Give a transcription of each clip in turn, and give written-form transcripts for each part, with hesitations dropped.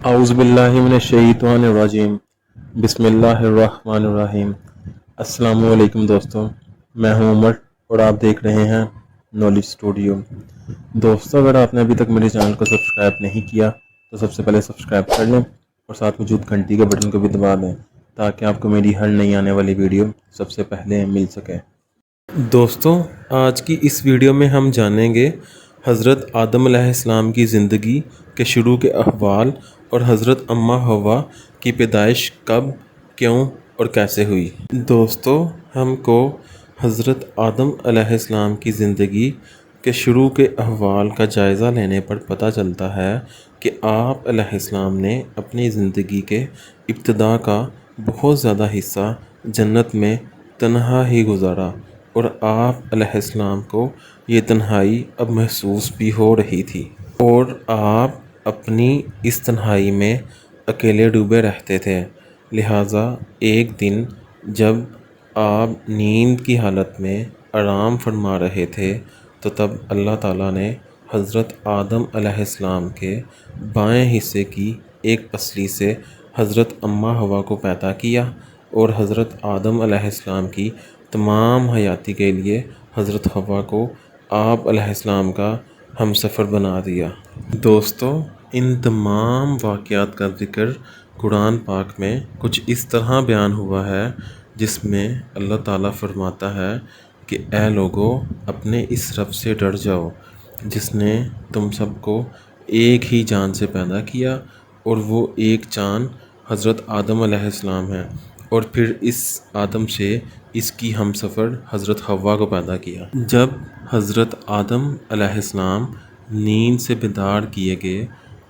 اعوذ باللہ من الشیطان الرجیم، بسم اللہ الرحمن الرحیم۔ السلام علیکم دوستوں، میں ہوں عمر اور آپ دیکھ رہے ہیں نالج اسٹوڈیو۔ دوستوں، اگر آپ نے ابھی تک میرے چینل کو سبسکرائب نہیں کیا تو سب سے پہلے سبسکرائب کر لیں اور ساتھ موجود گھنٹی کے بٹن کو بھی دبا دیں تاکہ آپ کو میری ہر نئی آنے والی ویڈیو سب سے پہلے مل سکے۔ دوستوں، آج کی اس ویڈیو میں ہم جانیں گے حضرت آدم علیہ السلام کی زندگی کے شروع کے احوال اور حضرت اماں حوا کی پیدائش کب، کیوں اور کیسے ہوئی۔ دوستوں، ہم کو حضرت آدم علیہ السلام کی زندگی کے شروع کے احوال کا جائزہ لینے پر پتہ چلتا ہے کہ آپ علیہ السلام نے اپنی زندگی کے ابتدا کا بہت زیادہ حصہ جنت میں تنہا ہی گزارا، اور آپ علیہ السلام کو یہ تنہائی اب محسوس بھی ہو رہی تھی، اور آپ اپنی اس تنہائی میں اکیلے ڈوبے رہتے تھے۔ لہٰذا ایک دن جب آپ نیند کی حالت میں آرام فرما رہے تھے تو تب اللہ تعالیٰ نے حضرت آدم علیہ السلام کے بائیں حصے کی ایک پسلی سے حضرت اماں حوا کو پیدا کیا، اور حضرت آدم علیہ السلام کی تمام حیاتی کے لیے حضرت حوا کو آپ علیہ السلام کا ہم سفر بنا دیا۔ دوستو، ان تمام واقعات کا ذکر قرآن پاک میں کچھ اس طرح بیان ہوا ہے، جس میں اللہ تعالیٰ فرماتا ہے کہ اے لوگو، اپنے اس رب سے ڈر جاؤ جس نے تم سب کو ایک ہی جان سے پیدا کیا، اور وہ ایک جان حضرت آدم علیہ السلام ہے، اور پھر اس آدم سے اس کی ہم سفر حضرت حوا کو پیدا کیا۔ جب حضرت آدم علیہ السلام نیند سے بیدار کیے گئے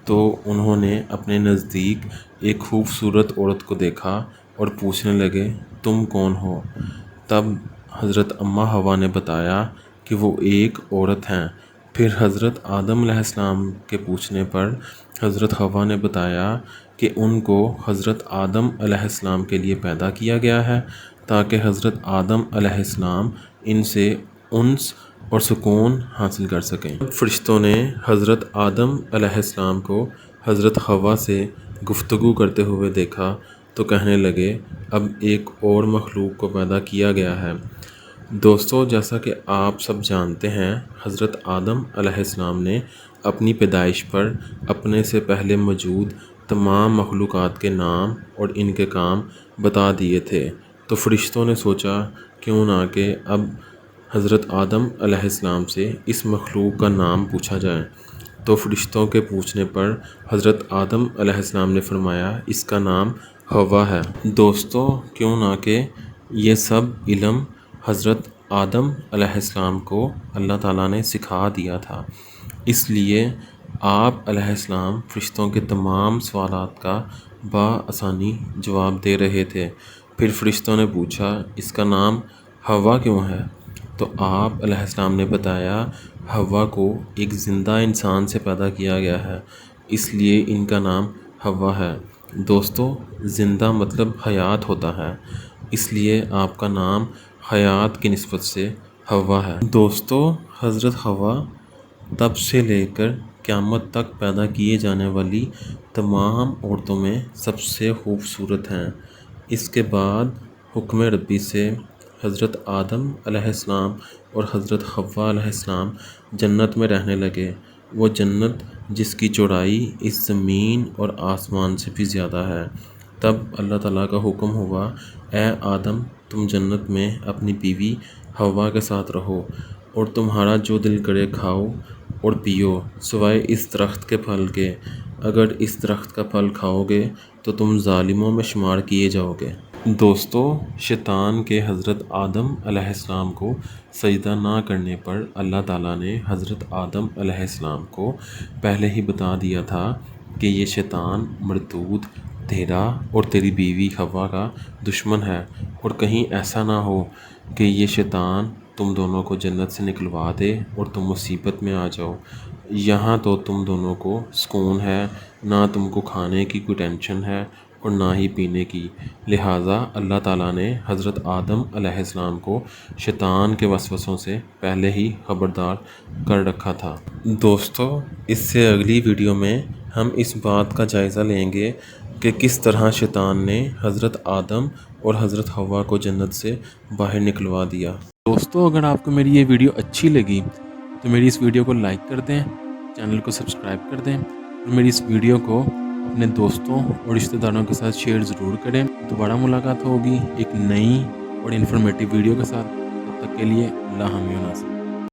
تو انہوں نے اپنے نزدیک ایک خوبصورت عورت کو دیکھا اور پوچھنے لگے، تم کون ہو؟ تب حضرت اماں حوا نے بتایا کہ وہ ایک عورت ہیں۔ پھر حضرت آدم علیہ السلام کے پوچھنے پر حضرت حوا نے بتایا کہ ان کو حضرت آدم علیہ السلام کے لیے پیدا کیا گیا ہے تاکہ حضرت آدم علیہ السلام ان سے انس اور سکون حاصل کر سکیں۔ فرشتوں نے حضرت آدم علیہ السلام کو حضرت حوا سے گفتگو کرتے ہوئے دیکھا تو کہنے لگے، اب ایک اور مخلوق کو پیدا کیا گیا ہے۔ دوستو، جیسا کہ آپ سب جانتے ہیں، حضرت آدم علیہ السلام نے اپنی پیدائش پر اپنے سے پہلے موجود تمام مخلوقات کے نام اور ان کے کام بتا دیے تھے، تو فرشتوں نے سوچا کیوں نہ کہ اب حضرت آدم علیہ السلام سے اس مخلوق کا نام پوچھا جائے۔ تو فرشتوں کے پوچھنے پر حضرت آدم علیہ السلام نے فرمایا، اس کا نام حوا ہے۔ دوستو، کیوں نہ کہ یہ سب علم حضرت آدم علیہ السلام کو اللہ تعالیٰ نے سکھا دیا تھا، اس لیے آپ علیہ السلام فرشتوں کے تمام سوالات کا بآسانی جواب دے رہے تھے۔ پھر فرشتوں نے پوچھا، اس کا نام حوا کیوں ہے؟ تو آپ علیہ السلام نے بتایا، حوا کو ایک زندہ انسان سے پیدا کیا گیا ہے، اس لیے ان کا نام حوا ہے۔ دوستو، زندہ مطلب حیات ہوتا ہے، اس لیے آپ کا نام حیات کی نسبت سے حوا ہے۔ دوستو، حضرت حوا تب سے لے کر قیامت تک پیدا کیے جانے والی تمام عورتوں میں سب سے خوبصورت ہیں۔ اس کے بعد حکم ربی سے حضرت آدم علیہ السلام اور حضرت حوا علیہ السلام جنت میں رہنے لگے، وہ جنت جس کی چوڑائی اس زمین اور آسمان سے بھی زیادہ ہے۔ تب اللہ تعالیٰ کا حکم ہوا، اے آدم، تم جنت میں اپنی بیوی حوا کے ساتھ رہو، اور تمہارا جو دل کرے کھاؤ اور پیو سوائے اس درخت کے پھل کے، اگر اس درخت کا پھل کھاؤ گے تو تم ظالموں میں شمار کیے جاؤ گے۔ دوستو، شیطان کے حضرت آدم علیہ السلام کو سجدہ نہ کرنے پر اللہ تعالیٰ نے حضرت آدم علیہ السلام کو پہلے ہی بتا دیا تھا کہ یہ شیطان مردود تیرا اور تیری بیوی حوا کا دشمن ہے، اور کہیں ایسا نہ ہو کہ یہ شیطان تم دونوں کو جنت سے نکلوا دے اور تم مصیبت میں آ جاؤ۔ یہاں تو تم دونوں کو سکون ہے، نہ تم کو کھانے کی کوئی ٹینشن ہے اور نہ ہی پینے کی۔ لہٰذا اللہ تعالیٰ نے حضرت آدم علیہ السلام کو شیطان کے وسوسوں سے پہلے ہی خبردار کر رکھا تھا۔ دوستو، اس سے اگلی ویڈیو میں ہم اس بات کا جائزہ لیں گے کہ کس طرح شیطان نے حضرت آدم اور حضرت حوا کو جنت سے باہر نکلوا دیا۔ دوستو اگر آپ کو میری یہ ویڈیو اچھی لگی تو میری اس ویڈیو کو لائک کر دیں، چینل کو سبسکرائب کر دیں اور میری اس ویڈیو کو اپنے دوستوں اور رشتہ داروں کے ساتھ شیئر ضرور کریں۔ دوبارہ ملاقات ہوگی ایک نئی اور انفارمیٹیو ویڈیو کے ساتھ، تب تک کے لیے اللہ حافظ۔